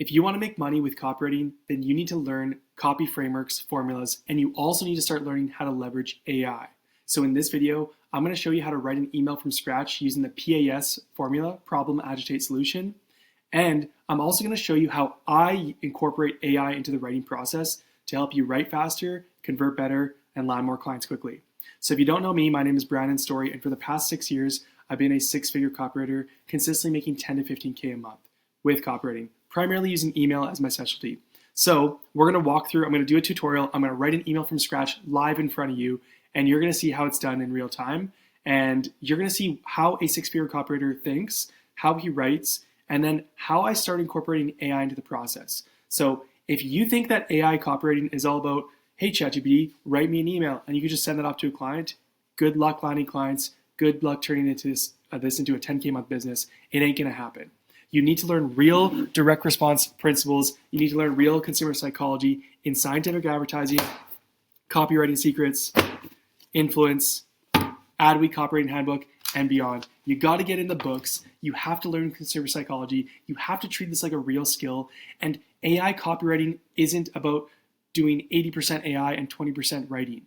If you want to make money with copywriting, then you need to learn copy frameworks, formulas, and you also need to start learning how to leverage AI. So in this video, I'm going to show you how to write an email from scratch using the PAS formula, problem, agitate, solution. And I'm also going to show you how I incorporate AI into the writing process to help you write faster, convert better, and land more clients quickly. So if you don't know me, my name is Brandon Story, and for the past 6 years, I've been a six-figure copywriter, consistently making 10 to 15K a month with copywriting, primarily using email as my specialty. So we're going to walk through, I'm going to do a tutorial, I'm going to write an email from scratch live in front of you, and you're going to see how it's done in real time. And you're going to see how a six-figure copywriter thinks, how he writes, and then how I start incorporating AI into the process. So if you think that AI copywriting is all about, hey, ChatGPT, write me an email, and you can just send that off to a client, good luck landing clients, good luck turning this into a 10K a month business. It ain't going to happen. You need to learn real direct response principles. You need to learn real consumer psychology in scientific advertising, copywriting secrets, influence, Adweek copywriting handbook, and beyond. You got to get in the books. You have to learn consumer psychology. You have to treat this like a real skill. And AI copywriting isn't about doing 80% AI and 20% writing.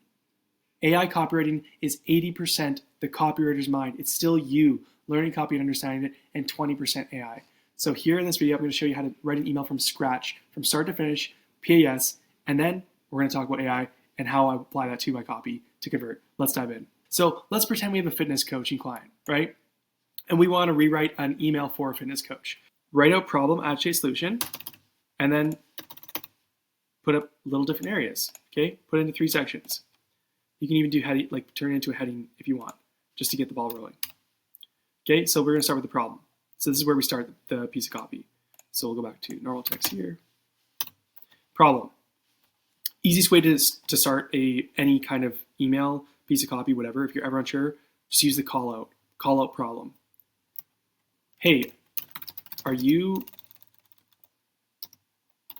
AI copywriting is 80% the copywriter's mind. It's still you learning copy and understanding it, and 20% AI. So here in this video, I'm going to show you how to write an email from scratch, from start to finish, PAS, and then we're going to talk about AI and how I apply that to my copy to convert. Let's dive in. So let's pretend we have a fitness coaching client, right? And we want to rewrite an email for a fitness coach. Write out problem, agitate, solution, and then put up little different areas, okay? Put it into 3 sections. You can even do heading, like turn it into a heading if you want, just to get the ball rolling. Okay, so we're going to start with the problem. So this is where we start the piece of copy. So we'll go back to normal text here. Problem. Easiest way to start any kind of email, piece of copy, whatever, if you're ever unsure, just use the call out problem. Hey, you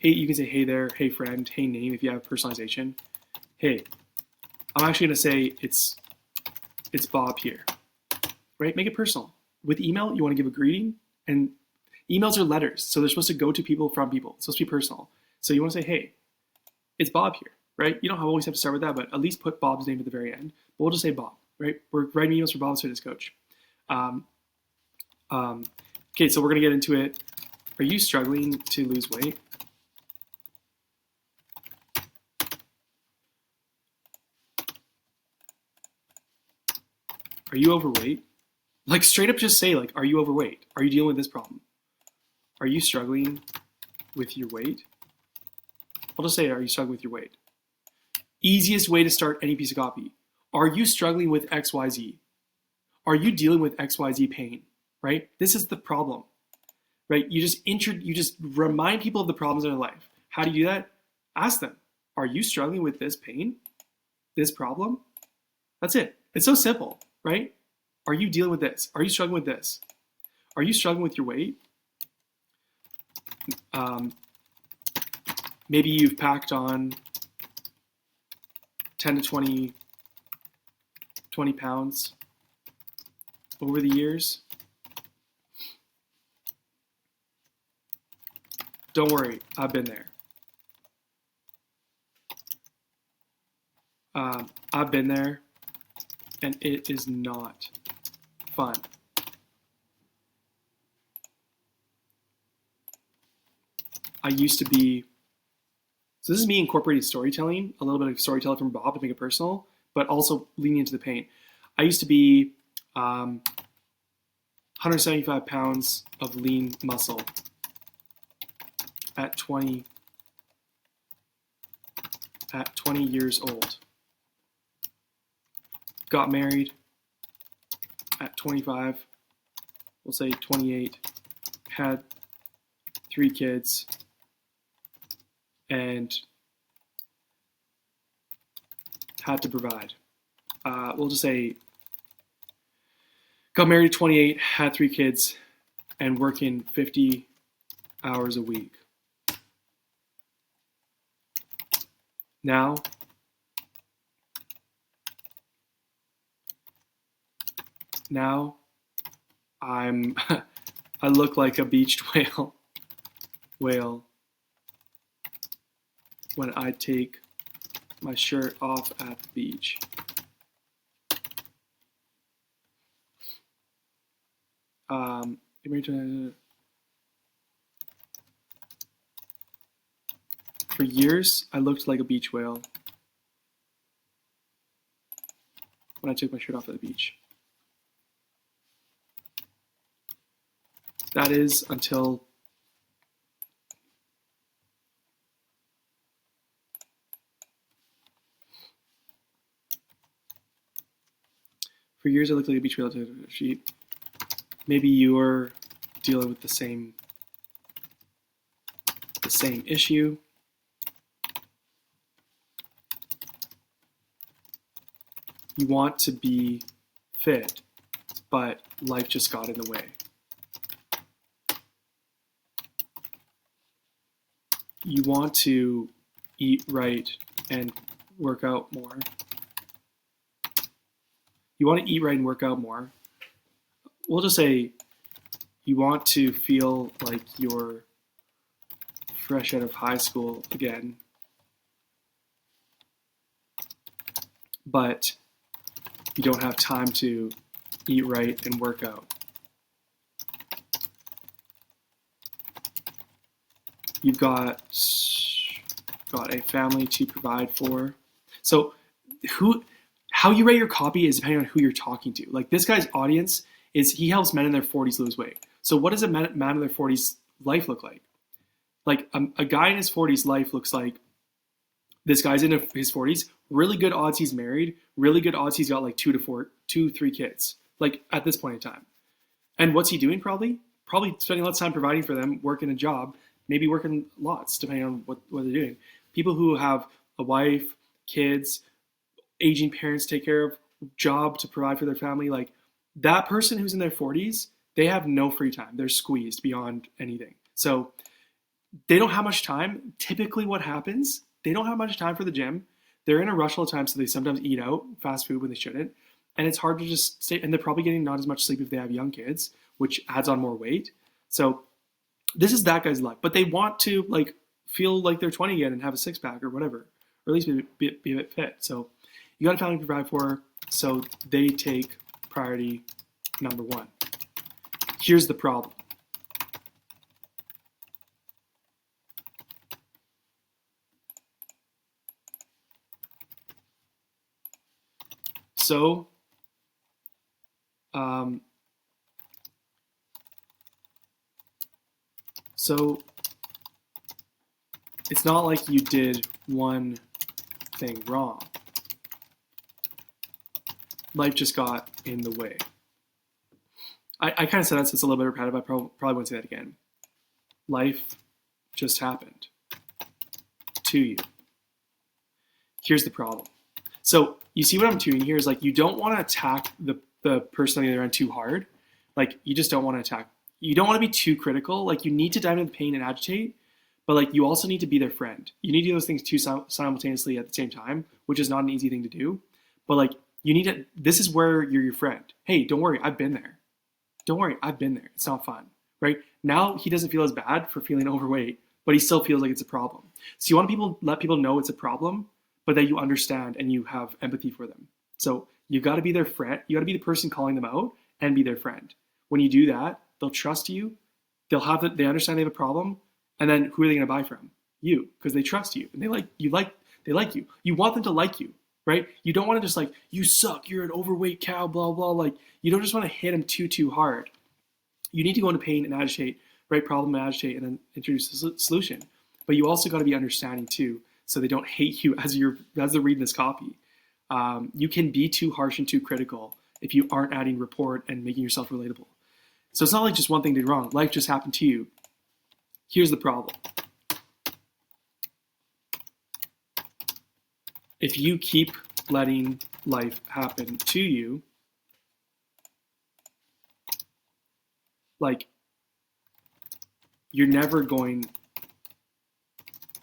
can say, hey there, hey friend, hey name, if you have personalization. Hey, I'm actually going to say it's Bob here, right? Make it personal. With email, you want to give a greeting, and emails are letters, so they're supposed to go to people from people. It's supposed to be personal. So you want to say, hey, it's Bob here, right? You don't always have to start with that, but at least put Bob's name at the very end. But we'll just say Bob, right? We're writing emails for Bob's fitness coach. Okay, so we're going to get into it. Are you struggling to lose weight? Are you overweight? Like straight up just say, like, are you overweight? Are you dealing with this problem? Are you struggling with your weight? I'll just say, are you struggling with your weight? Easiest way to start any piece of copy. Are you struggling with XYZ? Are you dealing with XYZ pain, right? This is the problem, right? You just remind people of the problems in their life. How do you do that? Ask them, are you struggling with this pain, this problem? That's it. It's so simple, right? Are you dealing with this? Are you struggling with this? Are you struggling with your weight? Maybe you've packed on 10 to 20 pounds over the years. Don't worry, I've been there. I've been there, and it is not fun. I used to be, so this is me incorporating storytelling, a little bit of storytelling from Bob to make it personal, but also leaning into the pain. I used to be 175 pounds of lean muscle at 20 years old. Got married at 25, we'll say 28, had 3 kids, and had to provide. We'll just say got married at 28, had 3 kids, and working 50 hours a week. Now, I look like a beached whale whale when I take my shirt off at the beach. For years, I looked like a beach whale when I took my shirt off at the beach. That is until for years I looked like a beach whale to a sheep. Maybe you're dealing with the same issue. You want to be fit, but life just got in the way. You want to eat right and work out more. You want to eat right and work out more. We'll just say you want to feel like you're fresh out of high school again, but you don't have time to eat right and work out. You've got a family to provide for. So how you write your copy is depending on who you're talking to. Like this guy's audience he helps men in their 40s lose weight. So what does a man in their 40s life look like? Like a guy in his 40s life looks like this guy's in his 40s, really good odds he's married, really good odds he's got like 3 kids, like at this point in time. And what's he doing probably? Probably spending lots of time providing for them, working a job, maybe working lots, depending on what they're doing. People who have a wife, kids, aging parents to take care of, job to provide for their family, like that person who's in their 40s, they have no free time. They're squeezed beyond anything. So they don't have much time. Typically what happens, they don't have much time for the gym. They're in a rush all the time, so they sometimes eat out fast food when they shouldn't. And it's hard to just stay, and they're probably getting not as much sleep if they have young kids, which adds on more weight. So this is that guy's life. But they want to like feel like they're 20 again and have a six pack or whatever, or at least be a bit fit. So you got a family to provide for, so they take priority number one. Here's the problem. So it's not like you did one thing wrong. Life just got in the way. I kind of said that, so it's a little bit repetitive. I probably won't say that again. Life just happened to you. Here's the problem. So you see what I'm doing here is like you don't want to attack the person on the other end too hard. Like you just don't want to attack. You don't want to be too critical. Like you need to dive into the pain and agitate, but like you also need to be their friend. You need to do those things two simultaneously at the same time, which is not an easy thing to do. But like you need to, this is where you're your friend. Hey, don't worry, I've been there. Don't worry, I've been there. It's not fun, right? Now he doesn't feel as bad for feeling overweight, but he still feels like it's a problem. So you want to let people know it's a problem, but that you understand and you have empathy for them. So you got to be their friend. You got to be the person calling them out and be their friend. When you do that, they'll trust you. They understand they have a problem, and then who are they going to buy from? You, because they trust you and they like you. You want them to like you, right? You don't want to just like, you suck, you're an overweight cow, blah blah. Like you don't just want to hit them too hard. You need to go into pain and agitate, right? Problem and agitate, and then introduce a solution. But you also got to be understanding too, so they don't hate you as they're reading this copy. You can be too harsh and too critical if you aren't adding rapport and making yourself relatable. So it's not like just one thing did wrong. Life just happened to you. Here's the problem. If you keep letting life happen to you, like you're never going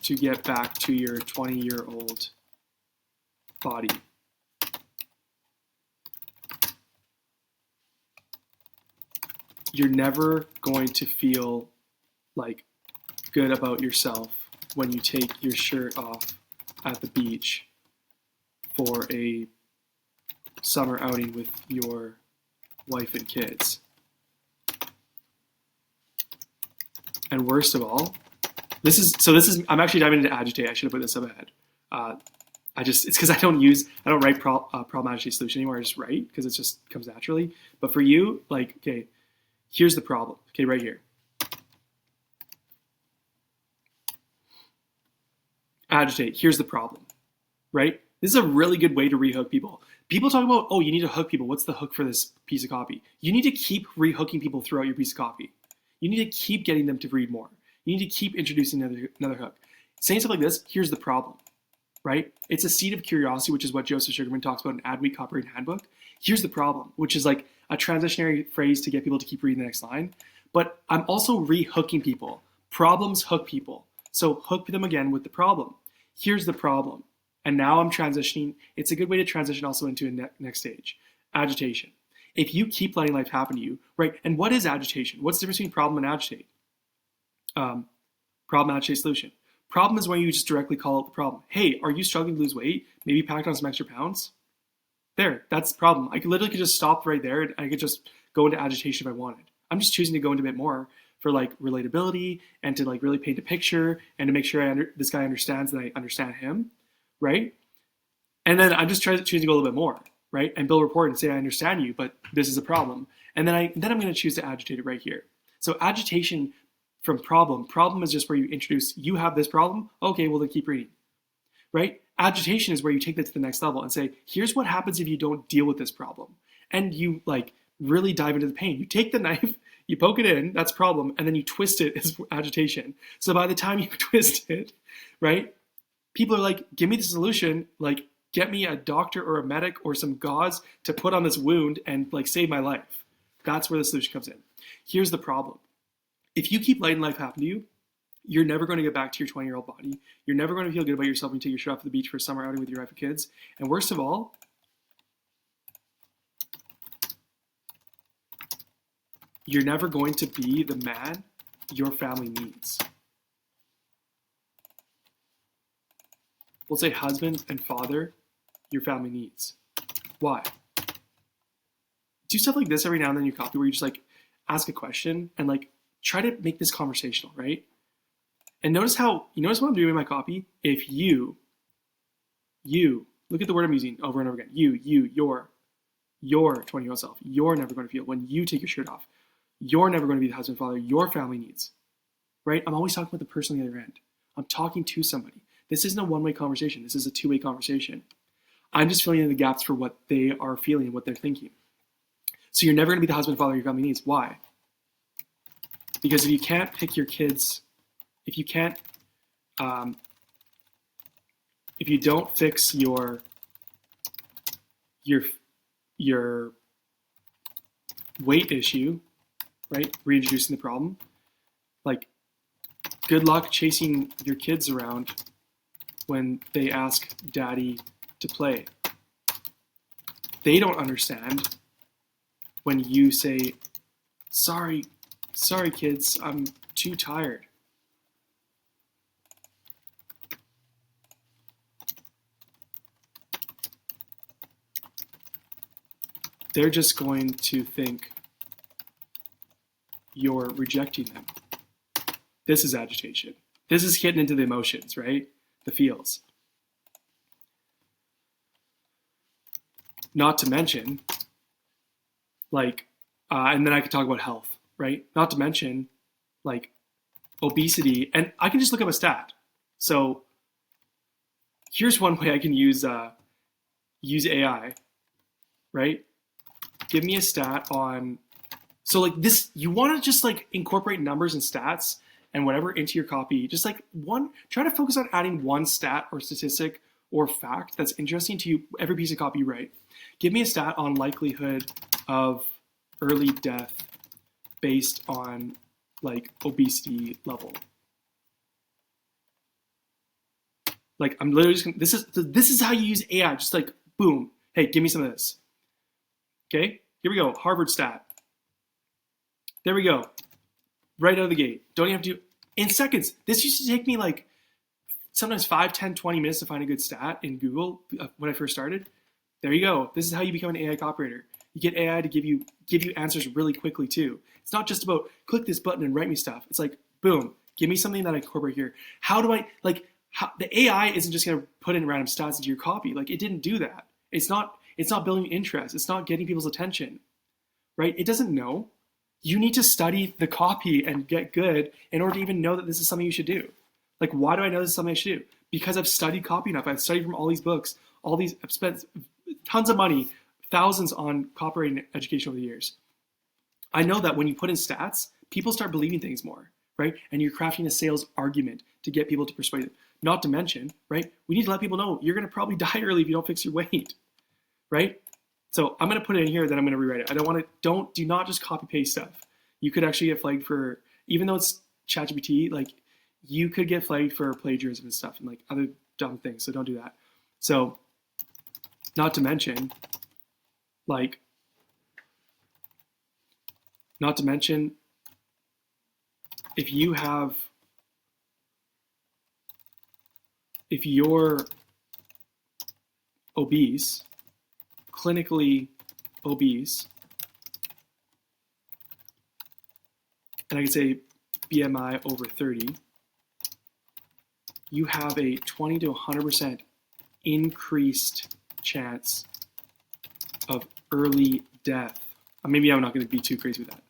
to get back to your 20-year-old body. You're never going to feel like good about yourself when you take your shirt off at the beach for a summer outing with your wife and kids. And worst of all, I'm actually diving into Agitate. I should have put this up ahead. It's because I don't write problem Agitate solution anymore. I just write because it just comes naturally. But for you, like, okay, here's the problem. Okay, right here. Agitate, here's the problem, right? This is a really good way to rehook people. People talk about, oh, you need to hook people. What's the hook for this piece of copy? You need to keep rehooking people throughout your piece of copy. You need to keep getting them to read more. You need to keep introducing another hook. Saying stuff like this, here's the problem, right? It's a seed of curiosity, which is what Joseph Sugarman talks about in Adweek Copywriting Handbook. Here's the problem, which is like a transitionary phrase to get people to keep reading the next line. But I'm also rehooking people. Problems hook people. So hook them again with the problem. Here's the problem. And now I'm transitioning. It's a good way to transition also into a next stage, agitation. If you keep letting life happen to you, right? And what is agitation? What's the difference between problem and agitate? Problem, agitate, solution. Problem is when you just directly call out the problem. Hey, are you struggling to lose weight? Maybe pack on some extra pounds? There, that's the problem. I could literally just stop right there and I could just go into agitation if I wanted. I'm just choosing to go into a bit more for like relatability and to like really paint a picture and to make sure this guy understands that I understand him, right? And then I'm just choosing to go a little bit more, right? And build a report and say, I understand you, but this is a problem. And then I'm going to choose to agitate it right here. So agitation from problem is just where you introduce, you have this problem. Okay, well then keep reading, right? Agitation is where you take that to the next level and say, here's what happens if you don't deal with this problem. And you like really dive into the pain. You take the knife, you poke it in, that's problem, and then you twist it as agitation. So by the time you twist it, right, people are like, give me the solution, like get me a doctor or a medic or some gauze to put on this wound and like save my life. That's where the solution comes in. Here's the problem. If you keep letting life happen to you, you're never going to get back to your 20-year-old body. You're never going to feel good about yourself when you take your shirt off at the beach for a summer outing with your wife and kids. And worst of all, you're never going to be the man your family needs. We'll say husband and father your family needs. Why? Do stuff like this every now and then in your copy where you just like ask a question and like try to make this conversational, right? And notice what I'm doing in my copy? If you, look at the word I'm using over and over again. Your 20-year-old self, you're never going to feel when you take your shirt off. You're never going to be the husband, father, your family needs, right? I'm always talking about the person on the other end. I'm talking to somebody. This isn't a one-way conversation. This is a two-way conversation. I'm just filling in the gaps for what they are feeling and what they're thinking. So you're never going to be the husband, father, your family needs. Why? Because if you can't pick your kids, if you can't, if you don't fix your weight issue, right? Reintroducing the problem. Like, good luck chasing your kids around when they ask daddy to play. They don't understand when you say, sorry kids, I'm too tired. They're just going to think you're rejecting them. This is agitation. This is getting into the emotions, right? The feels. Not to mention, like, and then I could talk about health, right? Not to mention, like, obesity. And I can just look up a stat. So here's one way I can use AI, right? Give me a stat on, so like this, you want to just like incorporate numbers and stats and whatever into your copy. Just like try to focus on adding one stat or statistic or fact that's interesting to you every piece of copy you write. Give me a stat on likelihood of early death based on like obesity level. Like I'm literally just this is how you use AI. Just like boom, hey, give me some of this. Okay, here we go. Harvard stat. There we go. Right out of the gate. Don't even have to do in seconds. This used to take me like sometimes 5, 10, 20 minutes to find a good stat in Google when I first started. There you go. This is how you become an AI copywriter. You get AI to give you answers really quickly too. It's not just about click this button and write me stuff. It's like, boom, give me something that I incorporate here. How do I, like, the AI isn't just going to put in random stats into your copy. Like, it didn't do that. It's not building interest. It's not getting people's attention, right? It doesn't know. You need to study the copy and get good in order to even know that this is something you should do. Like, why do I know this is something I should do? Because I've studied copy enough. I've studied from all these books, I've spent tons of money, thousands on copywriting education over the years. I know that when you put in stats, people start believing things more, right? And you're crafting a sales argument to get people to persuade them. Not to mention, right? We need to let people know you're going to probably die early if you don't fix your weight, right? So I'm going to put it in here, then I'm going to rewrite it. I don't want to, do not just copy paste stuff. You could actually get flagged for, even though it's ChatGPT, like you could get flagged for plagiarism and stuff and like other dumb things. So don't do that. So not to mention, if you're obese, clinically obese, and I could say BMI over 30, you have a 20 to 100% increased chance of early death. Maybe I'm not going to be too crazy with that.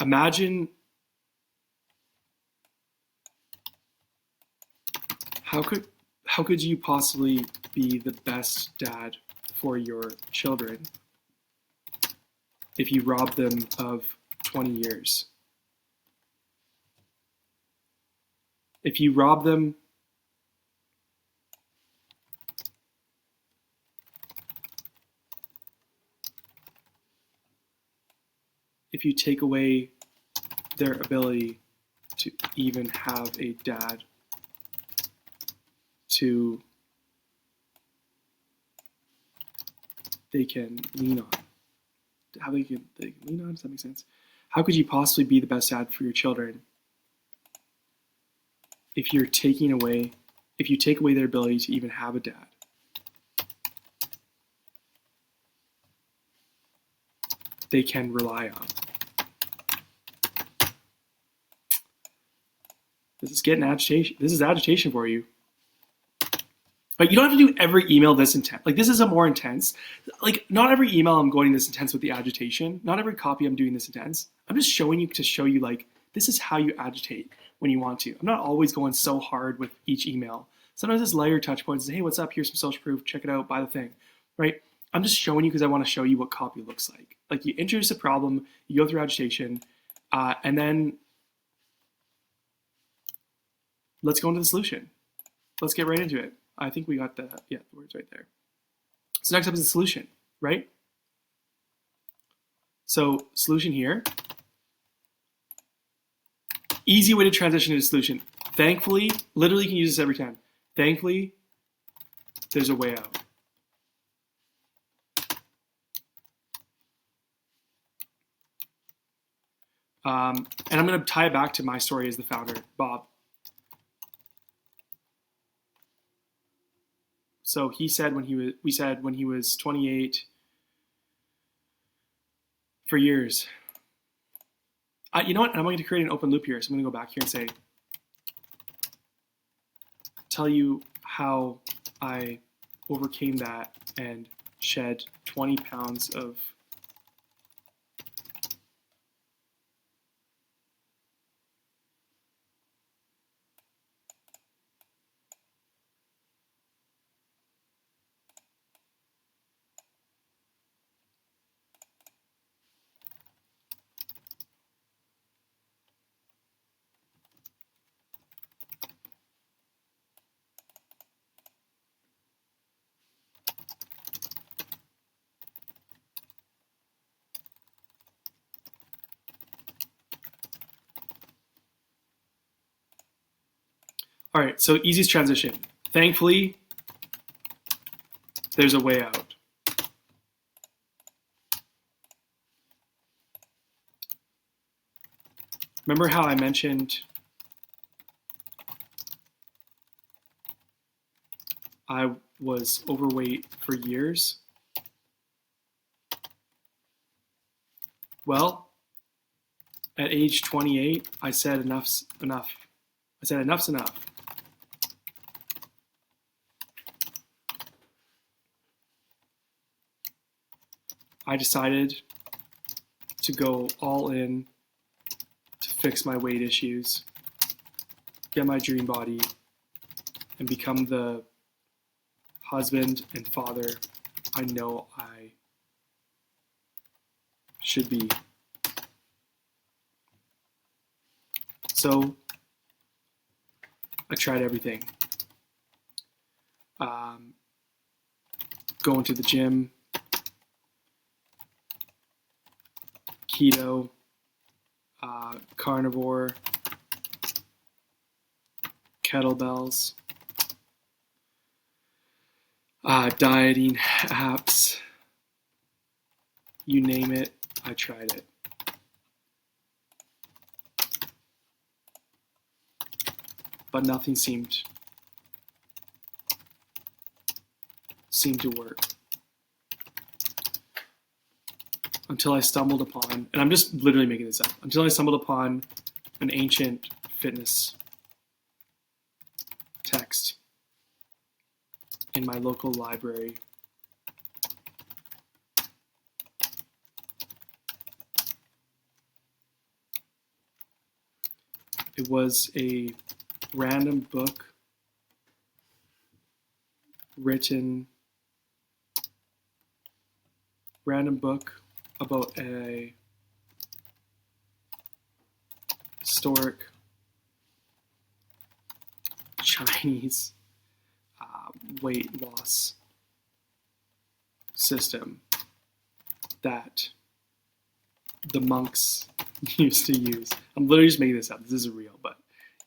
Imagine how could you possibly be the best dad for your children if you rob them of 20 years? If you rob them if you take away their ability to even have a dad they can lean on. How they can lean on, does that make sense? How could you possibly be the best dad for your children if you take away their ability to even have a dad? They can rely on. This is getting agitation. This is agitation for you. But you don't have to do every email this intense. Like, this is a more intense. Like, not every email I'm going this intense with the agitation. Not every copy I'm doing this intense. I'm just showing you to show you, like, this is how you agitate when you want to. I'm not always going so hard with each email. Sometimes it's layer touch points. Hey, what's up? Here's some social proof. Check it out. Buy the thing, right? I'm just showing you because I want to show you what copy looks like. Like, you introduce a problem, you go through agitation, and then let's go into the solution. Let's get right into it. I think we got the words right there. So next up is the solution, right? So solution here. Easy way to transition to the solution. Thankfully, literally you can use this every time. Thankfully, there's a way out. And I'm going to tie it back to my story as the founder, Bob. So we said when he was 28 for years. You know what? I'm going to create an open loop here. So I'm going to go back here and say, tell you how I overcame that and shed 20 pounds of All right, so easiest transition. Thankfully, there's a way out. Remember how I mentioned I was overweight for years? Well, at age 28, I said enough's enough. I said enough's enough. I decided to go all in to fix my weight issues, get my dream body, and become the husband and father I know I should be. So I tried everything. Going to the gym, keto, carnivore, kettlebells, dieting apps, you name it, I tried it. But nothing seemed to work. Until I stumbled upon, and I'm just literally making this up, until I stumbled upon an ancient fitness text in my local library. It was a random book about a historic Chinese weight loss system that the monks used to use. I'm literally just making this up. This isn't real, but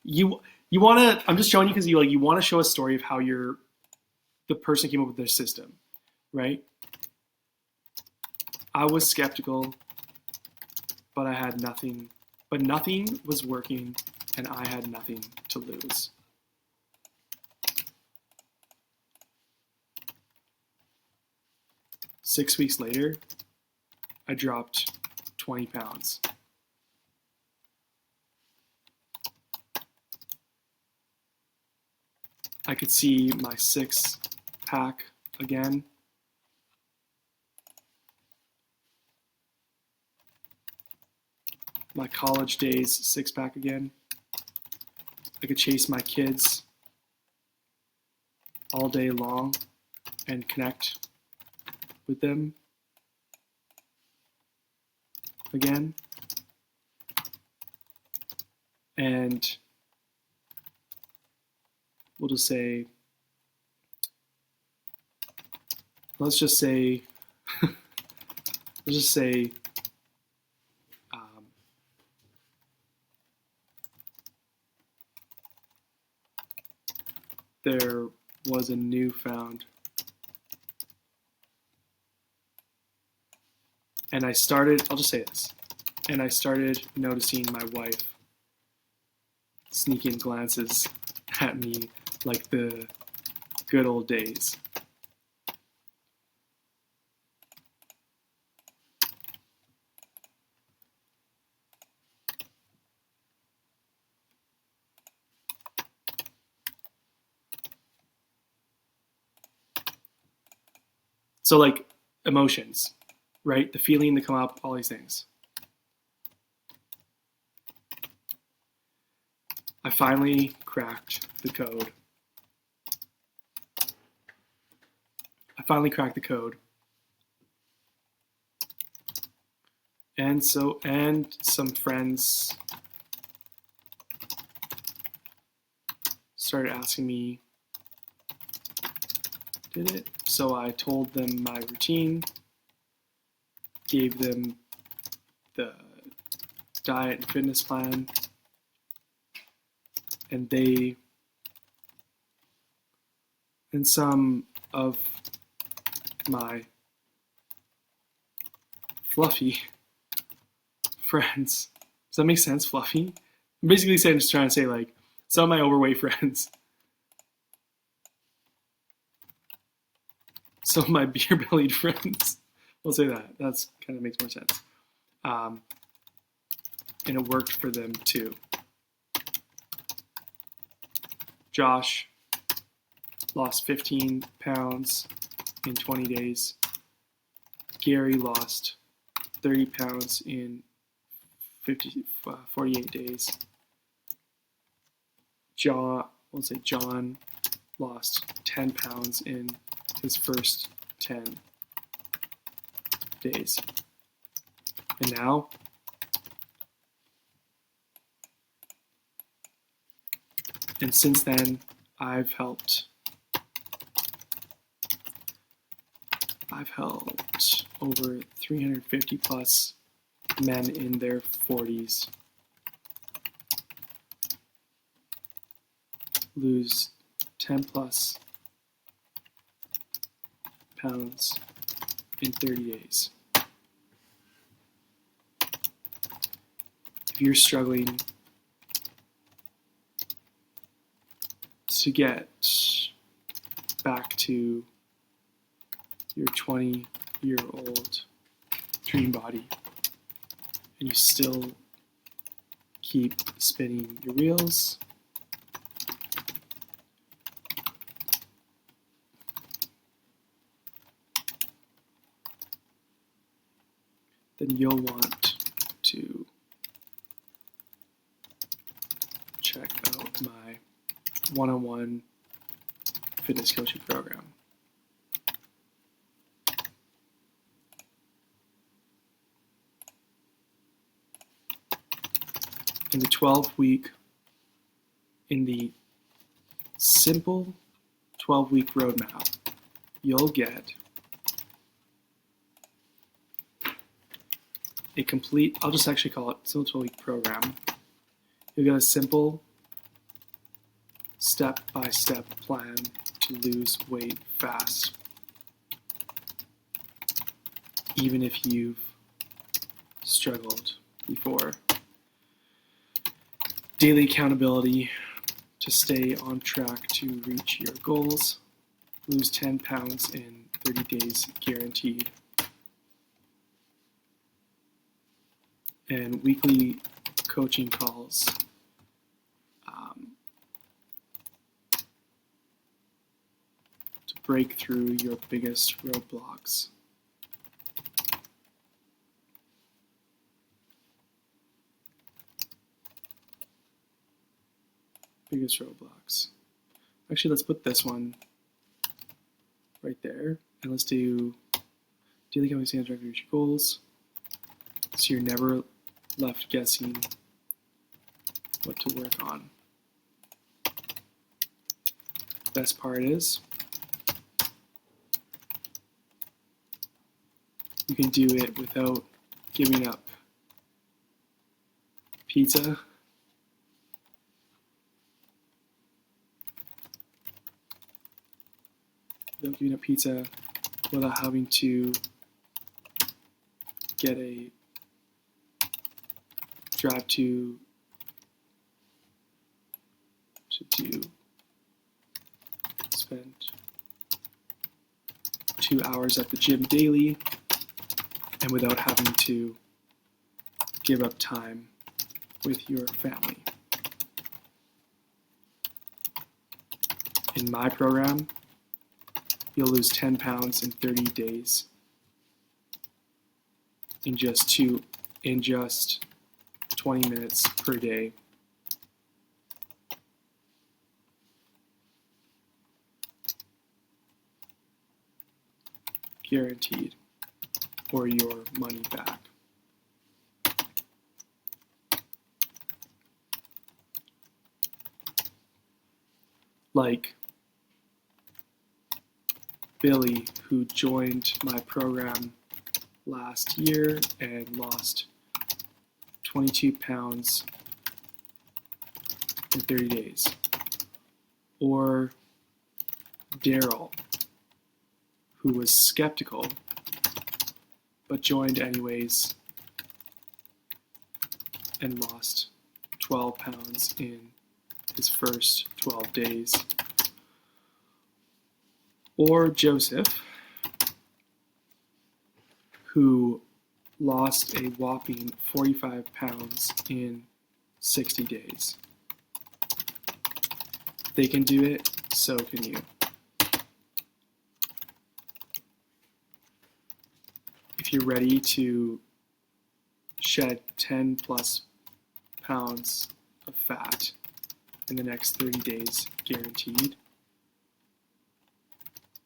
you want to. I'm just showing you because you want to show a story of how the person came up with their system, right? I was skeptical, but I had nothing. But nothing was working, and I had nothing to lose. Six weeks later, I dropped 20 pounds. I could see my six-pack again. My college days six-pack again. I could chase my kids all day long and connect with them again. And we'll just say, let's just say there was a newfound, and I started noticing my wife sneaking glances at me like the good old days. So like emotions, right? The feeling that come up, all these things. I finally cracked the code. And some friends started asking me, did it? So I told them my routine, gave them the diet and fitness plan, and some of my fluffy friends Does that make sense, Fluffy? I'm basically just trying to say, like, some of my overweight friends, some of my beer-bellied friends, we'll say that. That's kind of makes more sense. And it worked for them too. Josh lost 15 pounds in 20 days. Gary lost 30 pounds in 48 days. John lost 10 pounds in his first 10 days. And now, and since then, I've helped over 350 plus men in their 40s lose 10 plus pounds in 30 days. If you're struggling to get back to your 20-year-old dream body, and you still keep spinning your wheels, then you'll want to check out my one-on-one fitness coaching program. In the simple 12-week roadmap, you'll get a complete, I'll just actually call it simple 12-week program. You'll get a simple step-by-step plan to lose weight fast, even if you've struggled before. Daily accountability to stay on track to reach your goals. Lose 10 pounds in 30 days guaranteed. And weekly coaching calls to break through your biggest roadblocks. Biggest roadblocks. Actually, let's put this one right there, and let's do daily accountability to reach your goals, so you're never left guessing what to work on. Best part is you can do it without giving up pizza, without having to get a drive to spend 2 hours at the gym daily, and without having to give up time with your family. In my program, you'll lose 10 pounds in 30 days in just 20 minutes per day. Guaranteed, or your money back. Like Billy, who joined my program last year and lost 22 pounds in 30 days. Or Daryl, who was skeptical but joined anyways and lost 12 pounds in his first 12 days. Or Joseph, who lost a whopping 45 pounds in 60 days. They can do it, so can you. If you're ready to shed 10 plus pounds of fat in the next 30 days, guaranteed,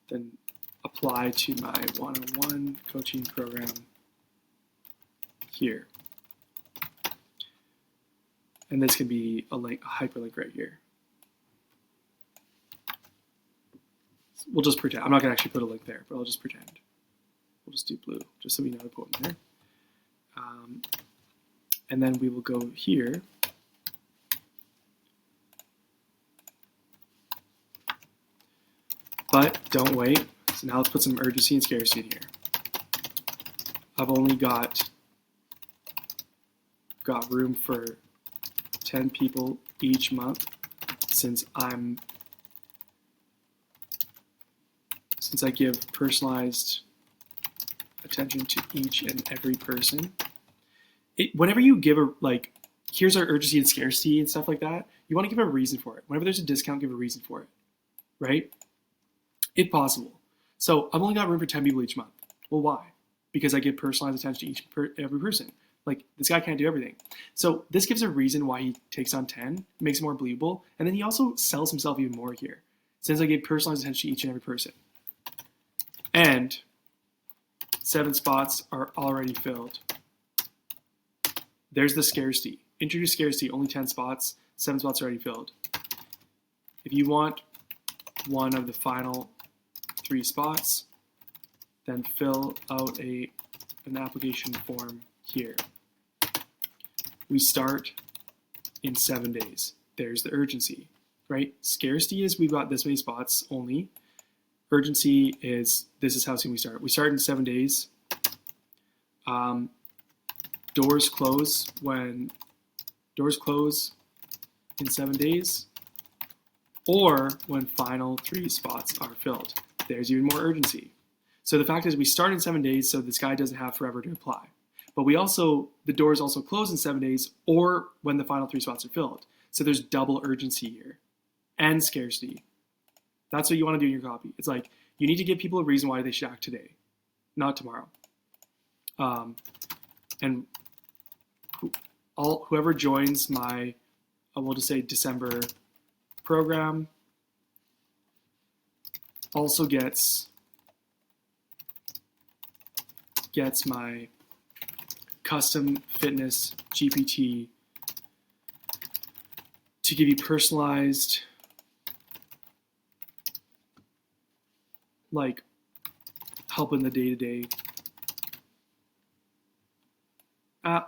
then apply to my one-on-one coaching program here. And this can be a link, a hyperlink right here. We'll just pretend. I'm not going to actually put a link there, but I'll just pretend. We'll just do blue, just so we know to put in there. And then we will go here. But don't wait. So now let's put some urgency and scarcity in here. I've only got room for 10 people each month since I give personalized attention to each and every person. Whenever you give here's our urgency and scarcity and stuff like that, you want to give a reason for it. Whenever there's a discount, give a reason for it, right? If possible. So I've only got room for 10 people each month. Well, why? Because I give personalized attention to every person. Like, this guy can't do everything. So this gives a reason why he takes on 10, makes it more believable, and then he also sells himself even more here, since I gave personalized attention to each and every person. And 7 spots are already filled. There's the scarcity. Introduce scarcity, only 10 spots, 7 spots are already filled. If you want one of the final 3 spots, then fill out an application form here. We start in 7 days. There's the urgency, right? Scarcity is we've got this many spots only. Urgency is this is how soon we start. We start in 7 days. Doors close in 7 days, or when final 3 spots are filled. There's even more urgency. So the fact is we start in 7 days so this guy doesn't have forever to apply. But the doors also close in 7 days or when the final 3 spots are filled. So there's double urgency here and scarcity. That's what you want to do in your copy. It's like you need to give people a reason why they should act today, not tomorrow. And whoever joins my, we'll just say December program, also gets my custom fitness GPT to give you personalized help in the day-to-day.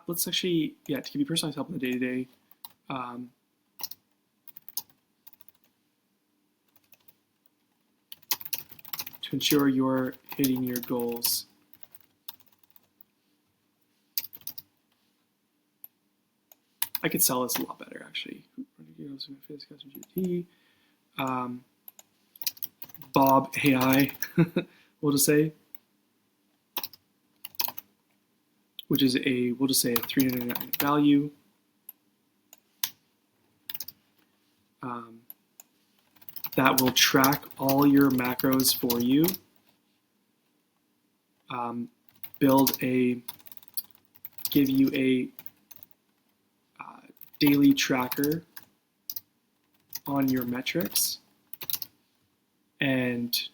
Let's actually, to give you personalized help in the day-to-day. To ensure you're hitting your goals. I could sell this a lot better, actually. Bob AI, we'll just say, which is we'll just say a $399 value. That will track all your macros for you. Give you a daily tracker on your metrics and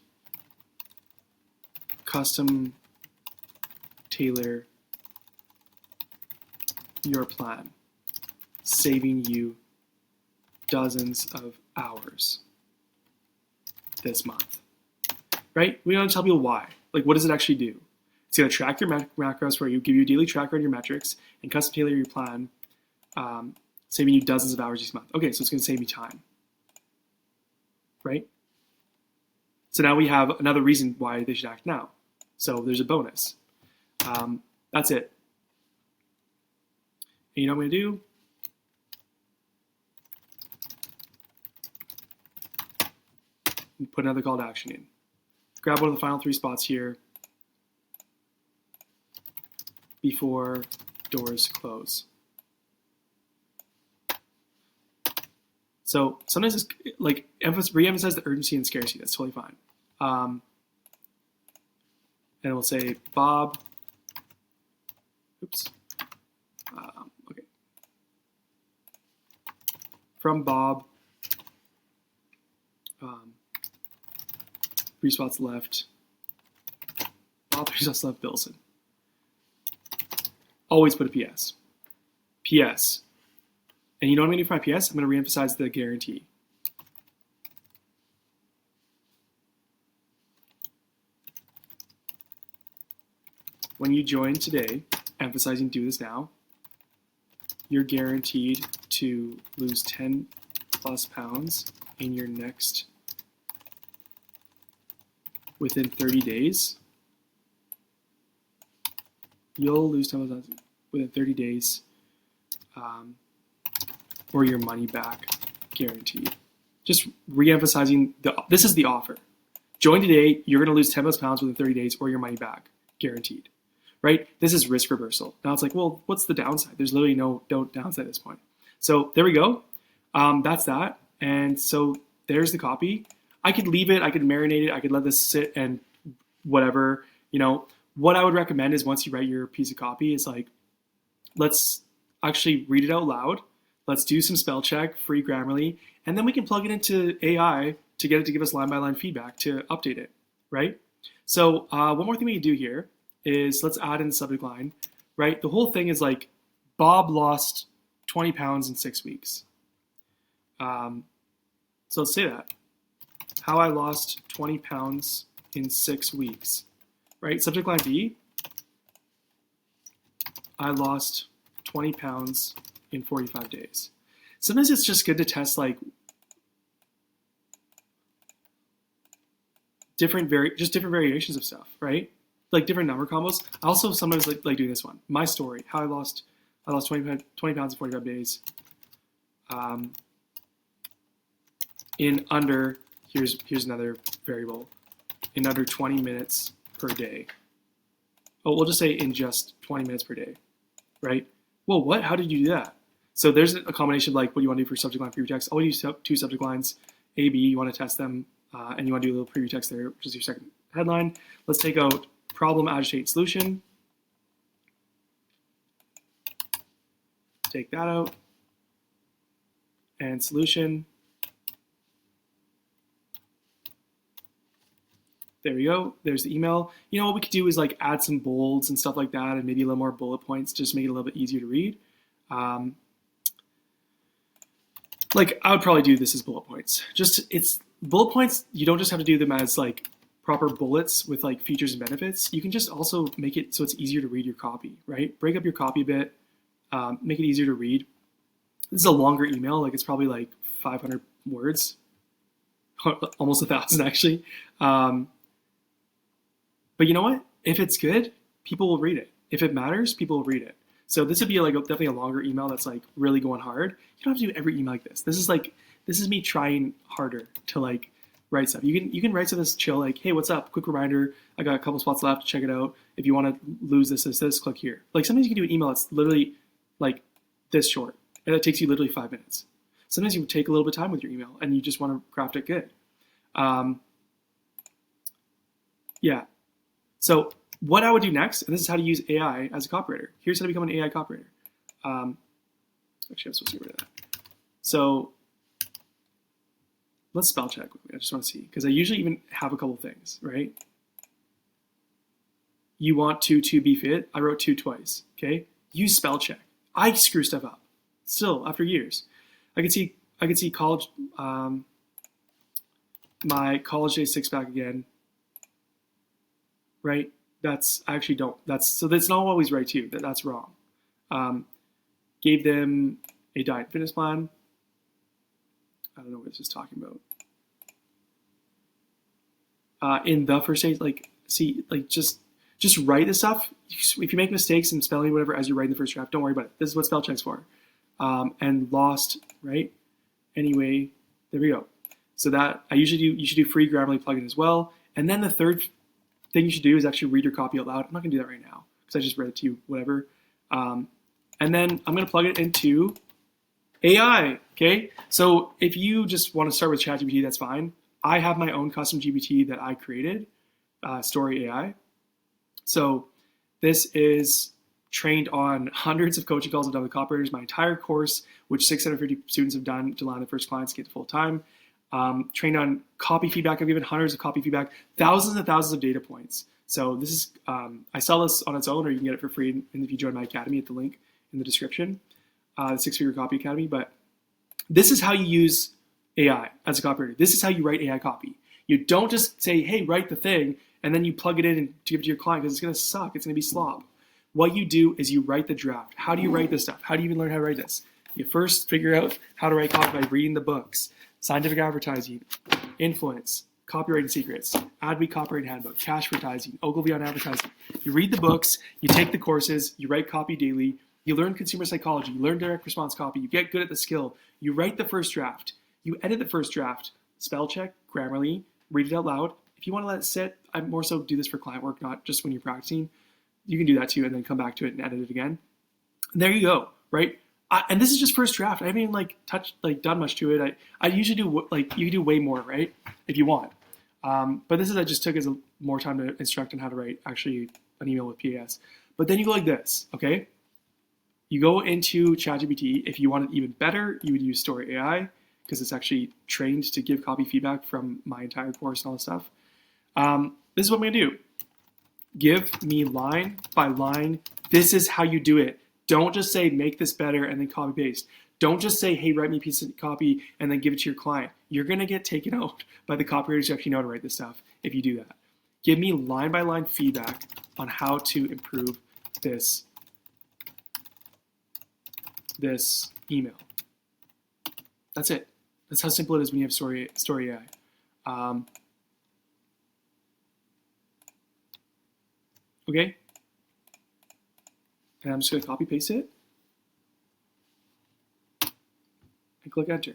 custom tailor your plan, saving you dozens of hours this month, right? We don't tell people why. What does it actually do? It's going to track your macros for you, give you a daily tracker on your metrics, and custom tailor your plan, saving you dozens of hours each month. Okay, so it's going to save you time, right? So now we have another reason why they should act now. So there's a bonus. That's it. And you know what I'm going to do? and put another call to action in. Grab one of the final 3 spots here before doors close. So sometimes it's like re-emphasize the urgency and scarcity. That's totally fine. And we'll say Bob. Oops. Okay. From Bob. 3 spots left. Bob, 3 spots left. Billson. Always put a PS. PS. And you know what I'm going to do for my PS? I'm going to re-emphasize the guarantee. When you join today, emphasizing do this now, you're guaranteed to lose 10+ pounds in your next, within 30 days. You'll lose 10+ pounds within 30 days, or your money back guaranteed. Just re-emphasizing, this is the offer. Join today, you're going to lose 10+ pounds within 30 days or your money back guaranteed. Right? This is risk reversal. Now it's like, well, what's the downside? There's literally no downside at this point. So there we go. That's that. And so there's the copy. I could leave it. I could marinate it. I could let this sit and whatever. You know, what I would recommend is once you write your piece of copy is like, let's actually read it out loud. Let's do some spell check, free Grammarly, and then we can plug it into AI to get it to give us line-by-line feedback to update it, right? So one more thing we can do here is let's add in the subject line, right? The whole thing is like, Bob lost 20 pounds in 6 weeks. So let's say that. How I lost 20 pounds in 6 weeks, right? Subject line B, I lost 20 pounds in 45 days. Sometimes it's just good to test like different variations of stuff, right? Like different number combos. I also sometimes like doing this one. My story, how I lost 20 pounds in 45 days. In under, here's another variable, in under 20 minutes per day. Oh, we'll just say in just 20 minutes per day, right? Well, what? How did you do that? So there's a combination of like what you want to do for subject line preview text. I'll use 2 subject lines, A, B. You want to test them, and you want to do a little preview text there, which is your second headline. Let's take out problem, agitate, solution. Take that out. And solution. There we go. There's the email. You know, what we could do is like add some bolds and stuff like that, and maybe a little more bullet points, just make it a little bit easier to read. Like I would probably do this as bullet points. It's bullet points. You don't just have to do them as like proper bullets with like features and benefits. You can just also make it so it's easier to read your copy, right? Break up your copy a bit, make it easier to read. This is a longer email. Like it's probably like 500 words, almost 1,000 actually. But you know what? If it's good, people will read it. If it matters, people will read it. So this would be like definitely a longer email that's like really going hard. You don't have to do every email like this. This is me trying harder to like write stuff. You can write stuff that's chill, like, hey, what's up? Quick reminder, I got a couple spots left. Check it out. If you want to lose this, click here. Like sometimes you can do an email that's literally like this short, and it takes you literally 5 minutes. Sometimes you take a little bit of time with your email, and you just want to craft it good. Yeah. So what I would do next, and this is how to use AI as a copywriter. Here's how to become an AI copywriter. Actually, I'm supposed to get rid of that. So let's spell check quickly. I just want to see, because I usually even have a couple things, right? You want to be fit. I wrote to twice, okay? Use spell check. I screw stuff up still after years. I could see college, my college day 6-pack again, right? I actually don't. So that's not always right too. That's wrong. Gave them a diet and fitness plan. I don't know what this is talking about. In the first stage, like, see, like just write this stuff. If you make mistakes in spelling, whatever, as you're writing the first draft, don't worry about it. This is what spell check's for. And lost, right? Anyway, there we go. So that you should do free Grammarly plugin as well. And then the third thing you should do is actually read your copy out loud. I'm not gonna do that right now because I just read it to you, whatever. And then I'm gonna plug it into AI, okay? So if you just want to start with ChatGPT, that's fine. I have my own custom GPT that I created, Story AI. So this is trained on hundreds of coaching calls I've done with copywriters, my entire course, which 650 students have done to land their first clients, get to full time. Trained on copy feedback. I've given hundreds of copy feedback, thousands and thousands of data points. So this is, I sell this on its own, or you can get it for free and if you join my academy at the link in the description, the Six-Figure Copy Academy. But this is how you use AI as a copywriter. This is how you write AI copy. You don't just say, hey, write the thing, and then you plug it in and give it to your client because it's going to suck. It's going to be slop. What you do is you write the draft. How do you write this stuff? How do you even learn how to write this? You first figure out how to write copy by reading the books, Scientific Advertising, Influence, Copywriting Secrets, Adweek Copywriting Handbook, Cash Advertising, Ogilvy on Advertising. You read the books, you take the courses, you write copy daily, you learn consumer psychology, you learn direct response copy, you get good at the skill, you write the first draft, you edit the first draft, spell check, Grammarly, read it out loud. If you want to let it sit, I more so do this for client work, not just when you're practicing. You can do that too and then come back to it and edit it again. And there you go, right? And this is just first draft. I haven't even done much to it. I usually do you can do way more, right? If you want. But this is I just took as more time to instruct on how to write actually an email with PAS. But then you go like this, okay? You go into ChatGPT. If you want it even better, you would use Story AI because it's actually trained to give copy feedback from my entire course and all this stuff. This is what I'm gonna do. Give me line by line. This is how you do it. Don't just say, make this better and then copy paste. Don't just say, hey, write me a piece of copy and then give it to your client. You're going to get taken out by the copywriters who actually know how to write this stuff if you do that. Give me line by line feedback on how to improve this email. That's it. That's how simple it is when you have Story AI. Okay. And I'm just going to copy paste it and click enter.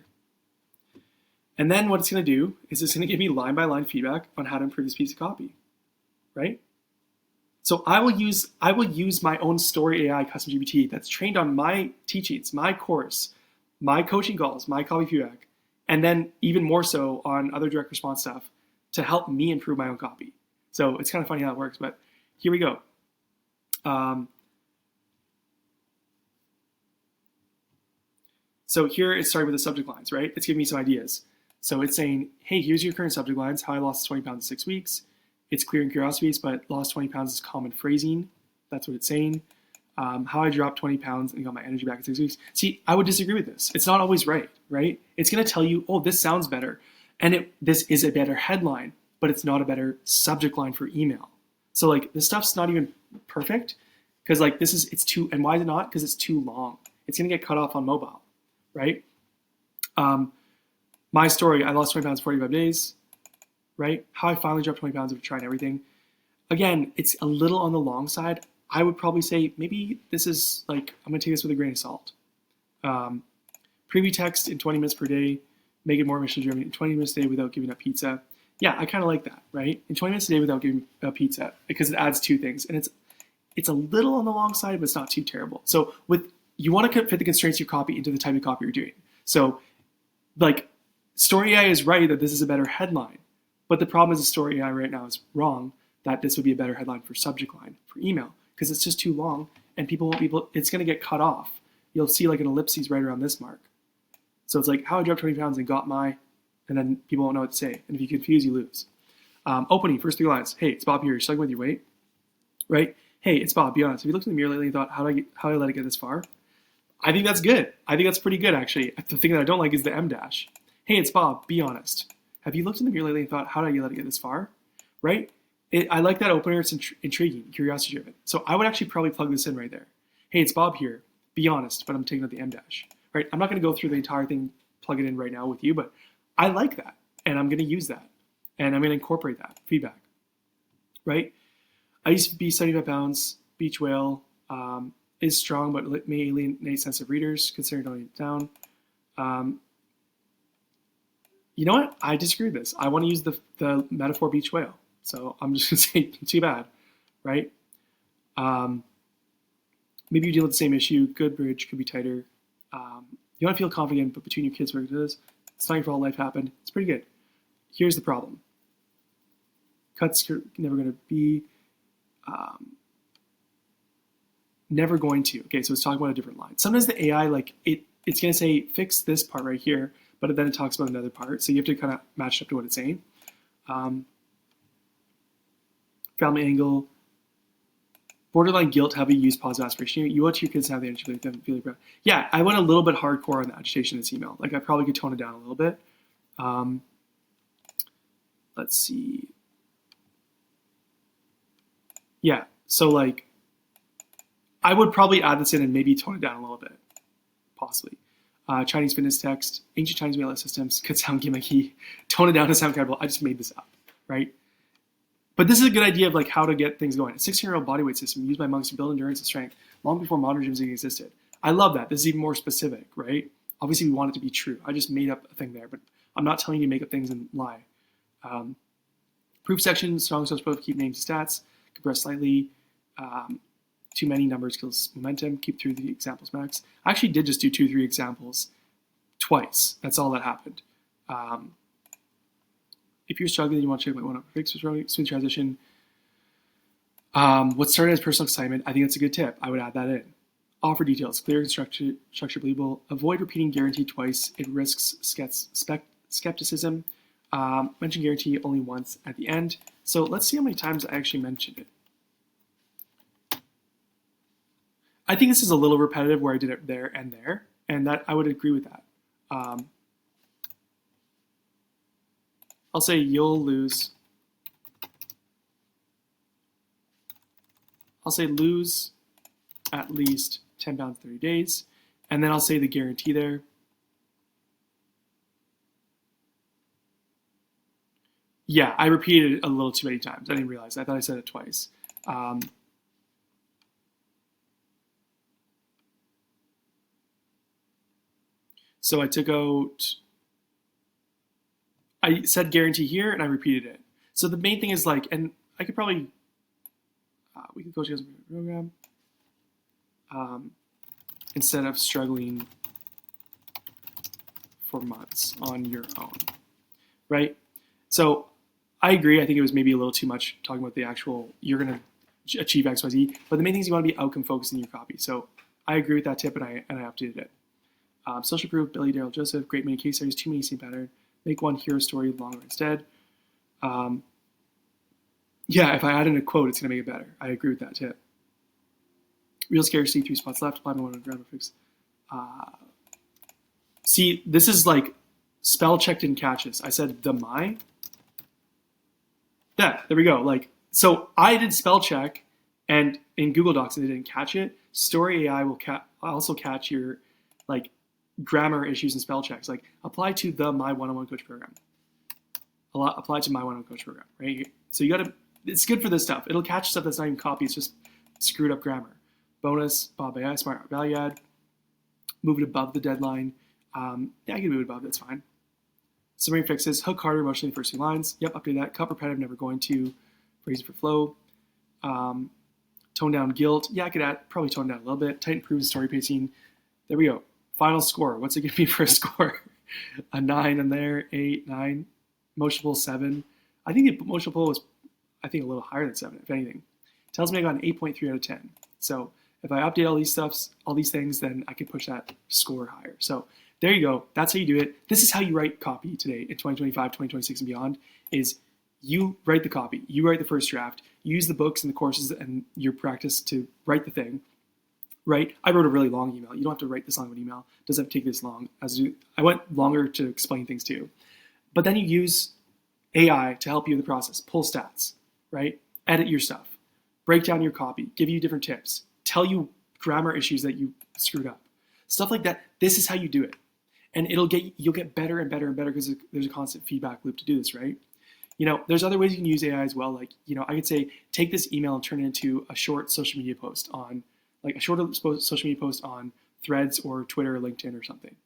And then what it's going to do is it's going to give me line by line feedback on how to improve this piece of copy, right? So I will use my own Story AI custom GPT that's trained on my teachings, my course, my coaching calls, my copy feedback, and then even more so on other direct response stuff to help me improve my own copy. So it's kind of funny how it works, but here we go. So here it's starting with the subject lines, right? It's giving me some ideas. So it's saying, hey, here's your current subject lines, how I lost 20 pounds in 6 weeks. It's clear and curiosity based, but lost 20 pounds is common phrasing. That's what it's saying. How I dropped 20 pounds and got my energy back in 6 weeks. See, I would disagree with this. It's not always right? It's gonna tell you, oh, this sounds better. And this is a better headline, but it's not a better subject line for email. So like this stuff's not even perfect because like it's too, and why is it not? Because it's too long. It's gonna get cut off on mobile. Right? My story, I lost 20 pounds in 45 days, right? How I finally dropped 20 pounds after trying everything. Again, it's a little on the long side. I would probably say maybe this is like, I'm gonna take this with a grain of salt. Preview text in 20 minutes per day, make it more mission driven in 20 minutes a day without giving up pizza. Yeah, I kind of like that, right? In 20 minutes a day without giving up pizza because it adds two things. And it's a little on the long side, but it's not too terrible. So you want to fit the constraints of your copy into the type of copy you're doing. So like Story AI is right that this is a better headline, but the problem is the Story AI right now is wrong that this would be a better headline for subject line for email because it's just too long and it's going to get cut off. You'll see like an ellipses right around this mark. So it's like how I dropped 20 pounds and got and then people won't know what to say. And if you confuse, you lose. Opening, first 3 lines. Hey, it's Bob here. You're struggling with your weight, right? Hey, it's Bob. Be honest. Have you looked in the mirror lately and thought, how did I let it get this far? I think that's good. I think that's pretty good, actually. The thing that I don't like is the M dash. Hey, it's Bob. Be honest. Have you looked in the mirror lately and thought, how did I let it get this far? Right? I like that opener. It's intriguing, curiosity driven. So I would actually probably plug this in right there. Hey, it's Bob here. Be honest, but I'm taking out the M dash. Right? I'm not going to go through the entire thing, plug it in right now with you, but I like that, and I'm going to use that, and I'm going to incorporate that feedback. Right? I used to be 75 pounds. Beach whale. Is strong but may alienate sensitive readers, considering toning it down. You know what? I disagree with this. I want to use the metaphor beach whale. So I'm just going to say too bad, right? Maybe you deal with the same issue. Good bridge could be tighter. You want to feel confident, but between your kids, where it is, it's not your fault life happened. It's pretty good. Here's the problem. Cuts are never going to be, never going to. Okay, so it's talking about a different line. Sometimes the AI, like it's going to say, fix this part right here, but then it talks about another part. So you have to kind of match up to what it's saying. Family angle. Borderline guilt, how you use positive aspiration. You want your kids to have the energy to them feeling proud. Yeah, I went a little bit hardcore on the agitation in this email. Like I probably could tone it down a little bit. Let's see. Yeah, so like I would probably add this in and maybe tone it down a little bit, possibly. Chinese fitness text, ancient Chinese mail systems could sound gimmicky. Tone it down to sound credible. I just made this up, right? But this is a good idea of like how to get things going. A 16-year-old bodyweight system used by monks to build endurance and strength long before modern gyms even existed. I love that. This is even more specific, right? Obviously, we want it to be true. I just made up a thing there, but I'm not telling you to make up things and lie. Proof section, strong source proof, keep names and stats, compress slightly. Too many numbers kills momentum. Keep through the examples max. I actually did just do 2-3 examples twice. That's all that happened. If you're struggling, you want to check my one-up fix, smooth transition. What started as personal excitement, I think that's a good tip. I would add that in. Offer details, clear and structure believable. Avoid repeating guarantee twice. It risks skepticism. Mention guarantee only once at the end. So let's see how many times I actually mentioned it. I think this is a little repetitive where I did it there, and that I would agree with that. I'll say you'll lose. I'll say lose at least 10 pounds 30 days. And then I'll say the guarantee there. Yeah, I repeated it a little too many times. I didn't realize. I thought I said it twice. So I took out, I said guarantee here and I repeated it. So the main thing is like, and I could probably, we could coach you guys in the program instead of struggling for months on your own, right? So I agree. I think it was maybe a little too much talking about the actual, you're going to achieve X, Y, Z, but the main thing is you want to be outcome focused in your copy. So I agree with that tip and I updated it. Social proof, Billy, Daryl, Joseph, great many case studies, too many, same pattern. Make one hero story longer instead. Yeah, if I add in a quote, it's going to make it better. I agree with that tip. Real scarcity, 3 spots left. Apply my one on grammar fix. See, this is like spell check didn't catch this. I said the my. There we go. Like, so I did spell check, and in Google Docs, and it didn't catch it. Story AI will also catch your like grammar issues and spell checks. Like apply to the My One-on-One Coach program. Apply to My One-on-One Coach program, right? So you got to. It's good for this stuff. It'll catch stuff that's not even copy. It's just screwed up grammar. Bonus, Bob AI, smart value add. Move it above the deadline. Yeah, I can move it above. That's fine. Summary fixes. Hook harder emotionally the first 2 lines. Yep, update that. Cut repetitive, never going to. Phrase for flow. Tone down guilt. Yeah, I could probably tone down a little bit. Tighten proven story pacing. There we go. Final score. What's it going to be for a score? A 9 in there. 8, 9. Emotional 7. I think the emotional pull was, I think, a little higher than 7, if anything. Tells me I got an 8.3 out of 10. So if I update all these things, then I can push that score higher. So there you go. That's how you do it. This is how you write copy today in 2025, 2026, and beyond, is you write the copy. You write the first draft. You use the books and the courses and your practice to write the thing, right? I wrote a really long email. You don't have to write this long of an email. It doesn't have to take this long. I went longer to explain things to you. But then you use AI to help you in the process. Pull stats, right? Edit your stuff. Break down your copy. Give you different tips. Tell you grammar issues that you screwed up. Stuff like that. This is how you do it. And you'll get better and better and better because there's a constant feedback loop to do this, right? You know, there's other ways you can use AI as well. Like, you know, I could say, take this email and turn it into a short social media post on, like a shorter social media post on Threads or Twitter or LinkedIn or something.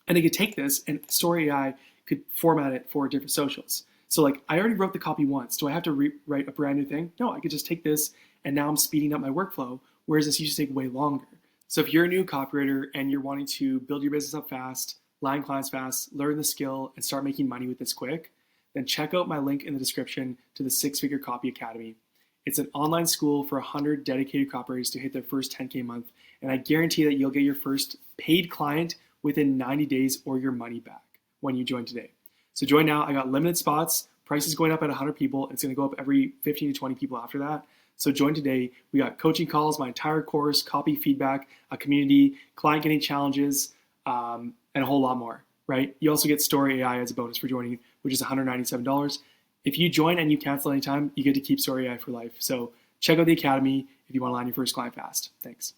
And they could take this and Story AI could format it for different socials. So like I already wrote the copy once. Do I have to rewrite a brand new thing? No, I could just take this and now I'm speeding up my workflow, whereas this used to take way longer. So if you're a new copywriter and you're wanting to build your business up fast, land clients fast, learn the skill, and start making money with this quick, then check out my link in the description to the 6-Figure Copy Academy. It's an online school for 100 dedicated copywriters to hit their first 10K a month, and I guarantee that you'll get your first paid client within 90 days or your money back when you join today. So join now. I got limited spots. Price is going up at 100 people. It's going to go up every 15 to 20 people after that. So join today. We got coaching calls, my entire course, copy feedback, a community, client getting challenges, and a whole lot more, right? You also get Story AI as a bonus for joining, which is $197. If you join and you cancel anytime, you get to keep Story AI for life. So check out the Academy if you want to land your first client fast. Thanks.